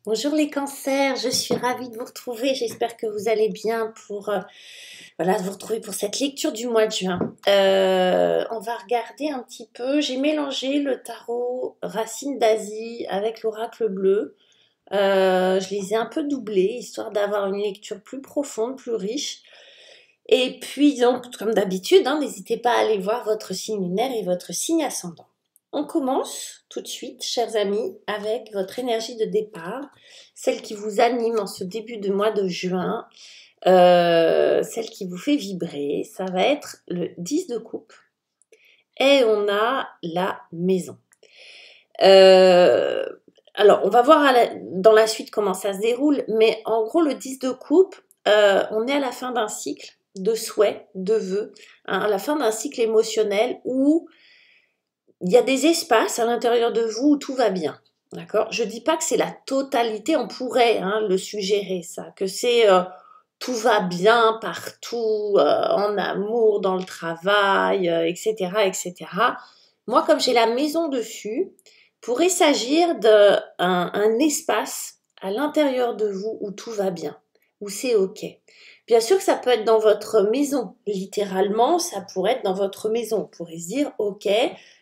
Bonjour les cancers, je suis ravie de vous retrouver. J'espère que vous allez bien pour voilà, vous retrouver pour cette lecture du mois de juin. On va regarder un petit peu. J'ai mélangé le tarot Racine d'Asie avec l'oracle bleu. Je les ai un peu doublés, histoire d'avoir une lecture plus profonde, plus riche. Et puis donc, comme d'habitude, n'hésitez pas à aller voir votre signe lunaire et votre signe ascendant. On commence tout de suite, chers amis, avec votre énergie de départ, celle qui vous anime en ce début de mois de juin, celle qui vous fait vibrer. Ça va être le 10 de coupe et on a la maison. Alors, on va voir dans la suite comment ça se déroule, mais en gros, le 10 de coupe, on est à la fin d'un cycle de souhaits, de vœux, à la fin d'un cycle émotionnel où il y a des espaces à l'intérieur de vous où tout va bien. D'accord ? Je ne dis pas que c'est la totalité, on pourrait le suggérer ça, que c'est tout va bien partout, en amour, dans le travail, etc., etc. Moi, comme j'ai la maison dessus, pourrait s'agir d'un espace à l'intérieur de vous où tout va bien, où c'est OK. Bien sûr que ça peut être dans votre maison, littéralement, ça pourrait être dans votre maison. On pourrait se dire, OK,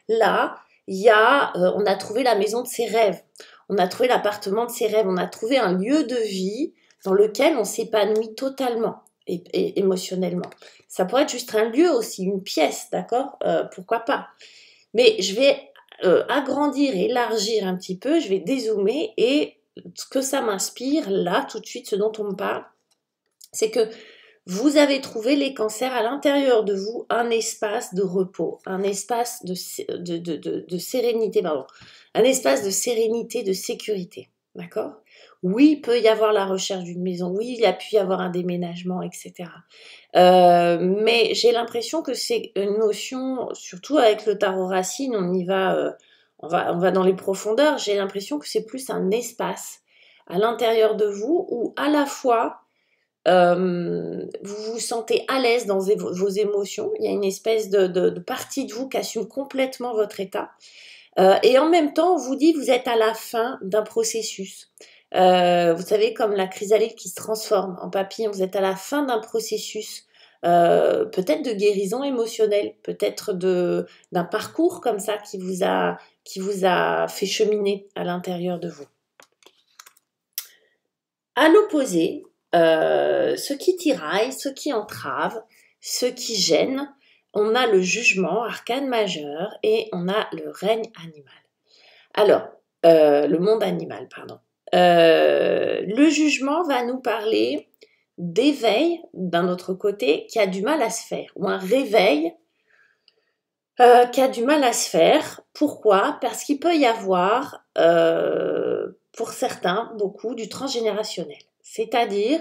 là, on a trouvé la maison de ses rêves, on a trouvé l'appartement de ses rêves, on a trouvé un lieu de vie dans lequel on s'épanouit totalement et émotionnellement. Ça pourrait être juste un lieu aussi, une pièce, d'accord ? Pourquoi pas ? Mais je vais agrandir, élargir un petit peu, je vais dézoomer et ce que ça m'inspire là, tout de suite, ce dont on me parle, c'est que vous avez trouvé les cancers à l'intérieur de vous un espace de repos, un espace de sérénité, pardon, un espace de sérénité, de sécurité, d'accord ? Oui, il peut y avoir la recherche d'une maison, oui, il a pu y avoir un déménagement, etc. Mais j'ai l'impression que c'est une notion, surtout avec le tarot racine, on va dans les profondeurs, j'ai l'impression que c'est plus un espace à l'intérieur de vous où à la fois vous vous sentez à l'aise dans vos émotions, il y a une espèce de partie de vous qui assume complètement votre état, et en même temps on vous dit vous êtes à la fin d'un processus. Vous savez, comme la chrysalide qui se transforme en papillon, vous êtes à la fin d'un processus, peut-être de guérison émotionnelle, peut-être d'un parcours comme ça qui vous a fait cheminer à l'intérieur de vous. À l'opposé, ce qui tiraille, ce qui entrave, ce qui gêne, on a le jugement, arcane majeur, et on a le règne animal. Alors, le monde animal, pardon. Le jugement va nous parler d'éveil, d'un autre côté, qui a du mal à se faire, ou un réveil qui a du mal à se faire. Pourquoi ? Parce qu'il peut y avoir, pour certains, beaucoup, du transgénérationnel. C'est-à-dire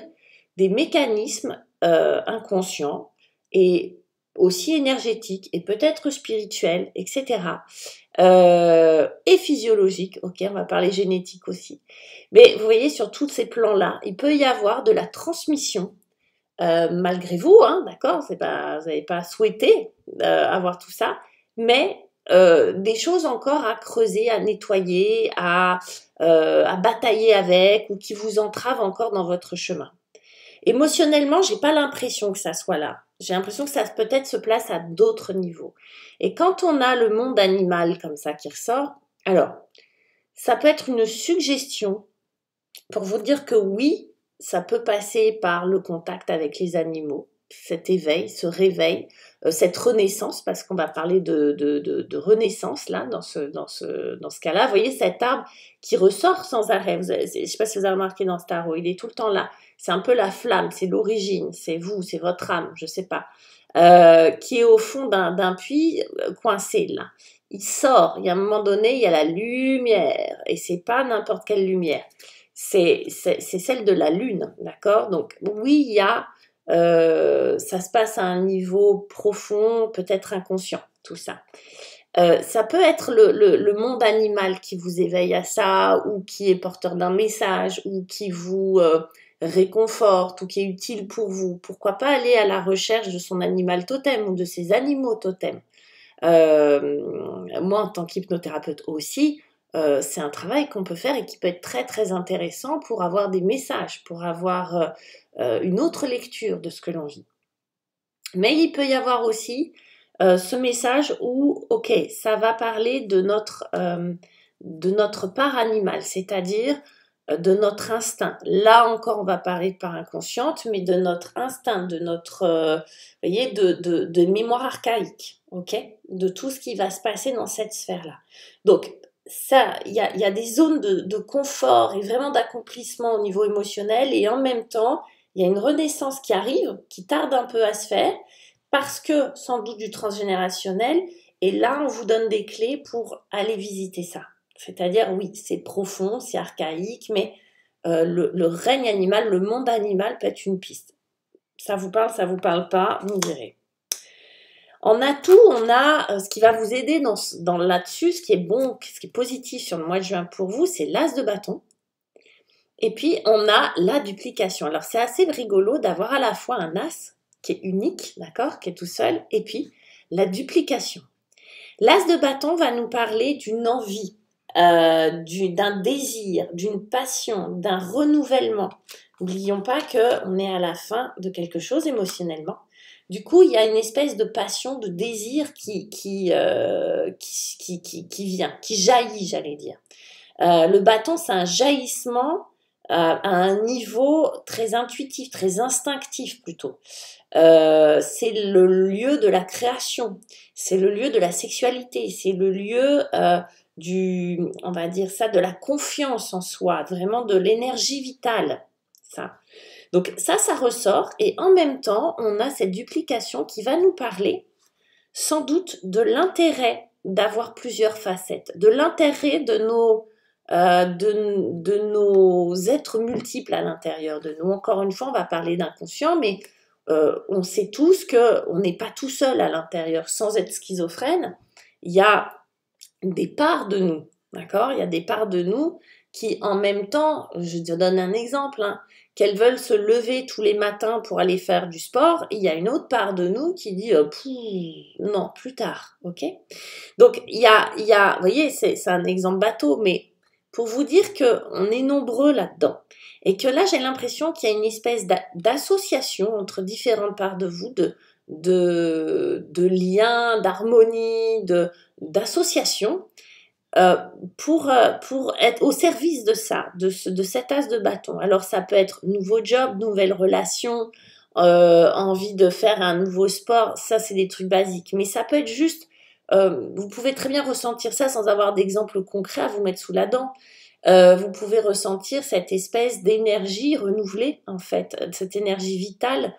des mécanismes inconscients et aussi énergétiques et peut-être spirituels, etc. Et physiologiques, ok, on va parler génétique aussi. Mais vous voyez, sur tous ces plans-là, il peut y avoir de la transmission, malgré vous, d'accord, vous n'avez pas souhaité avoir tout ça, mais des choses encore à creuser, à nettoyer, à batailler avec, ou qui vous entravent encore dans votre chemin. Émotionnellement, j'ai pas l'impression que ça soit là. J'ai l'impression que ça peut-être se place à d'autres niveaux. Et quand on a le monde animal comme ça qui ressort, alors, ça peut être une suggestion pour vous dire que oui, ça peut passer par le contact avec les animaux, cet éveil, ce réveil, cette renaissance, parce qu'on va parler de renaissance là, dans ce cas-là. Vous voyez cet arbre qui ressort sans arrêt. Je ne sais pas si vous avez remarqué dans ce tarot, il est tout le temps là. C'est un peu la flamme, c'est l'origine, c'est vous, c'est votre âme, je ne sais pas, qui est au fond d'un puits coincé là. Il sort, il y a un moment donné, il y a la lumière, et c'est pas n'importe quelle lumière. C'est celle de la lune, d'accord ? Donc oui, il y a, ça se passe à un niveau profond, peut-être inconscient, tout ça. Ça peut être le monde animal qui vous éveille à ça, ou qui est porteur d'un message, ou qui vous réconforte, ou qui est utile pour vous. Pourquoi pas aller à la recherche de son animal totem, ou de ses animaux totems. Moi, en tant qu'hypnothérapeute aussi, c'est un travail qu'on peut faire et qui peut être très très intéressant pour avoir des messages, pour avoir une autre lecture de ce que l'on vit. Mais il peut y avoir aussi ce message où, ok, ça va parler de notre part animale, c'est-à-dire de notre instinct. Là encore, on va parler de part inconsciente, mais de notre instinct, de notre, vous voyez, de mémoire archaïque, ok, de tout ce qui va se passer dans cette sphère-là. Donc, ça, il y a des zones de confort et vraiment d'accomplissement au niveau émotionnel, et en même temps, il y a une renaissance qui arrive, qui tarde un peu à se faire, parce que sans doute du transgénérationnel, et là, on vous donne des clés pour aller visiter ça. C'est-à-dire, oui, c'est profond, c'est archaïque, mais le règne animal, le monde animal peut être une piste. Ça vous parle pas, vous me direz. En atout, on a ce qui va vous aider dans là-dessus, ce qui est bon, ce qui est positif sur le mois de juin pour vous, c'est l'as de bâton. Et puis, on a la duplication. Alors, c'est assez rigolo d'avoir à la fois un as qui est unique, d'accord, qui est tout seul, et puis la duplication. L'as de bâton va nous parler d'une envie, d'un désir, d'une passion, d'un renouvellement. N'oublions pas qu'on est à la fin de quelque chose émotionnellement. Du coup, il y a une espèce de passion, de désir qui vient, qui jaillit, j'allais dire. Le bâton, c'est un jaillissement à un niveau très intuitif, très instinctif plutôt. C'est le lieu de la création, c'est le lieu de la sexualité, c'est le lieu on va dire ça, de la confiance en soi, vraiment de l'énergie vitale. Ça. Donc ça ressort, et en même temps, on a cette duplication qui va nous parler sans doute de l'intérêt d'avoir plusieurs facettes, de l'intérêt de nos êtres multiples à l'intérieur de nous. Encore une fois, on va parler d'inconscient, mais on sait tous qu'on n'est pas tout seul à l'intérieur. Sans être schizophrène, il y a des parts de nous, d'accord? Il y a des parts de nous qui, en même temps, je te donne un exemple, hein, qu'elles veulent se lever tous les matins pour aller faire du sport, il y a une autre part de nous qui dit non, plus tard, ok? Donc il y a, vous voyez, c'est un exemple bateau, mais pour vous dire qu'on est nombreux là-dedans, et que là j'ai l'impression qu'il y a une espèce d'association entre différentes parts de vous, de liens, d'harmonie, d'association, pour être au service de ça, de cet as de bâton. Alors ça peut être nouveau job, nouvelle relation, envie de faire un nouveau sport, ça c'est des trucs basiques, mais ça peut être juste, vous pouvez très bien ressentir ça sans avoir d'exemple concret à vous mettre sous la dent. Vous pouvez ressentir cette espèce d'énergie renouvelée, en fait, cette énergie vitale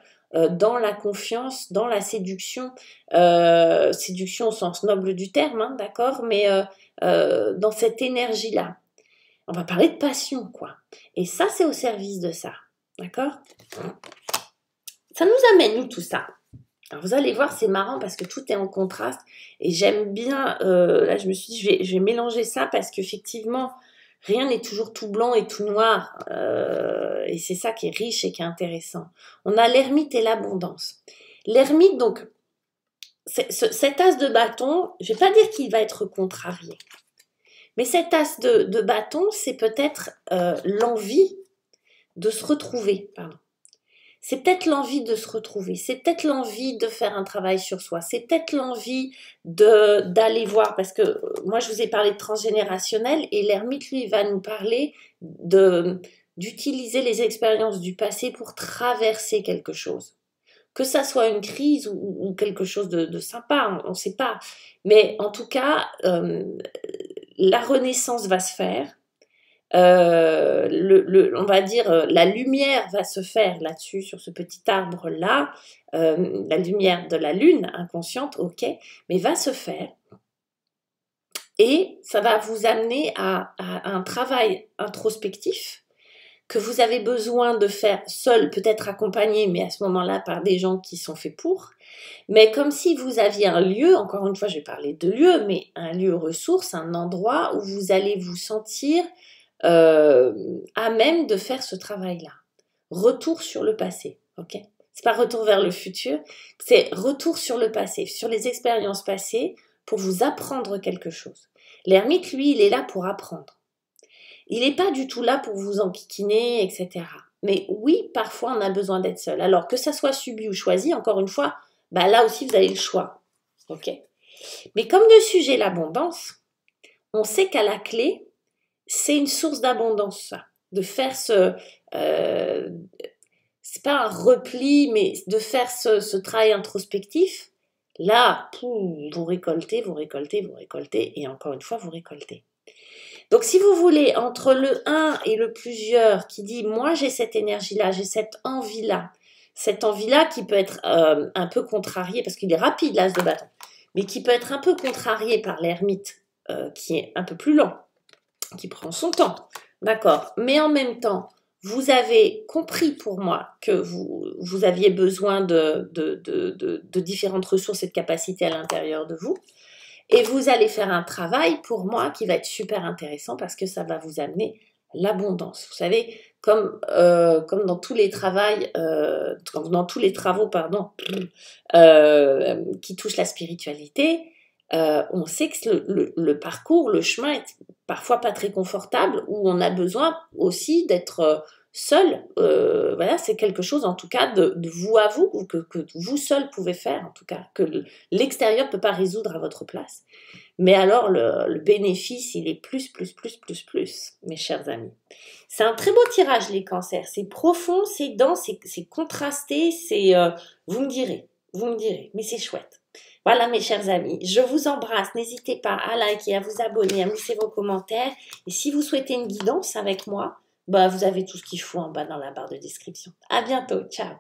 dans la confiance, dans la séduction, séduction au sens noble du terme, hein, d'accord, mais dans cette énergie-là. On va parler de passion, quoi. Et ça, c'est au service de ça, d'accord? Ça nous amène, nous, tout ça. Alors, vous allez voir, c'est marrant parce que tout est en contraste, et j'aime bien, là, je me suis dit, je vais mélanger ça parce qu'effectivement, rien n'est toujours tout blanc et tout noir, et c'est ça qui est riche et qui est intéressant. On a l'ermite et l'abondance. L'ermite, donc, cet as de bâton, je ne vais pas dire qu'il va être contrarié, mais cet as de bâton, c'est peut-être l'envie de se retrouver, pardon. C'est peut-être l'envie de se retrouver, c'est peut-être l'envie de faire un travail sur soi, c'est peut-être l'envie d'aller voir, parce que moi je vous ai parlé de transgénérationnel, et l'ermite lui va nous parler d'utiliser les expériences du passé pour traverser quelque chose. Que ça soit une crise ou quelque chose de sympa, on ne sait pas. Mais en tout cas, la renaissance va se faire. On va dire, la lumière va se faire là-dessus, sur ce petit arbre-là, la lumière de la lune inconsciente, ok, mais va se faire. Et ça va vous amener à un travail introspectif que vous avez besoin de faire seul, peut-être accompagné, mais à ce moment-là par des gens qui sont faits pour, mais comme si vous aviez un lieu, encore une fois je vais parler de lieu, mais un lieu ressource, un endroit où vous allez vous sentir à même de faire ce travail-là. Retour sur le passé, ok? C'est pas retour vers le futur, c'est retour sur le passé, sur les expériences passées pour vous apprendre quelque chose. L'ermite, lui, il est là pour apprendre. Il n'est pas du tout là pour vous enquiquiner, etc. Mais oui, parfois, on a besoin d'être seul. Alors, que ça soit subi ou choisi, encore une fois, bah là aussi, vous avez le choix. Ok. Mais comme le sujet l'abondance, on sait qu'à la clé, c'est une source d'abondance, ça. De faire c'est pas un repli, mais de faire ce travail introspectif. Là, vous récoltez, vous récoltez, vous récoltez, et encore une fois, vous récoltez. Donc, si vous voulez, entre le un et le plusieurs, qui dit, moi, j'ai cette énergie-là, j'ai cette envie-là qui peut être un peu contrariée, parce qu'il est rapide, l'as de bâton, mais qui peut être un peu contrariée par l'ermite, qui est un peu plus lent, qui prend son temps, d'accord. Mais en même temps, vous avez compris pour moi que vous aviez besoin de différentes ressources et de capacités à l'intérieur de vous. Et vous allez faire un travail, pour moi, qui va être super intéressant parce que ça va vous amener l'abondance. Vous savez, comme dans tous les travaux, qui touchent la spiritualité, on sait que le parcours, le chemin est parfois pas très confortable, où on a besoin aussi d'être seul. Voilà, c'est quelque chose, en tout cas, de vous à vous, que vous seul pouvez faire, en tout cas, que l'extérieur peut pas résoudre à votre place. Mais alors, le bénéfice, il est plus, mes chers amis. C'est un très beau tirage, les cancers. C'est profond, c'est dense, c'est contrasté, vous me direz, mais c'est chouette. Voilà, mes chers amis, je vous embrasse. N'hésitez pas à liker, à vous abonner, à me laisser vos commentaires. Et si vous souhaitez une guidance avec moi, bah, vous avez tout ce qu'il faut en bas dans la barre de description. À bientôt, ciao.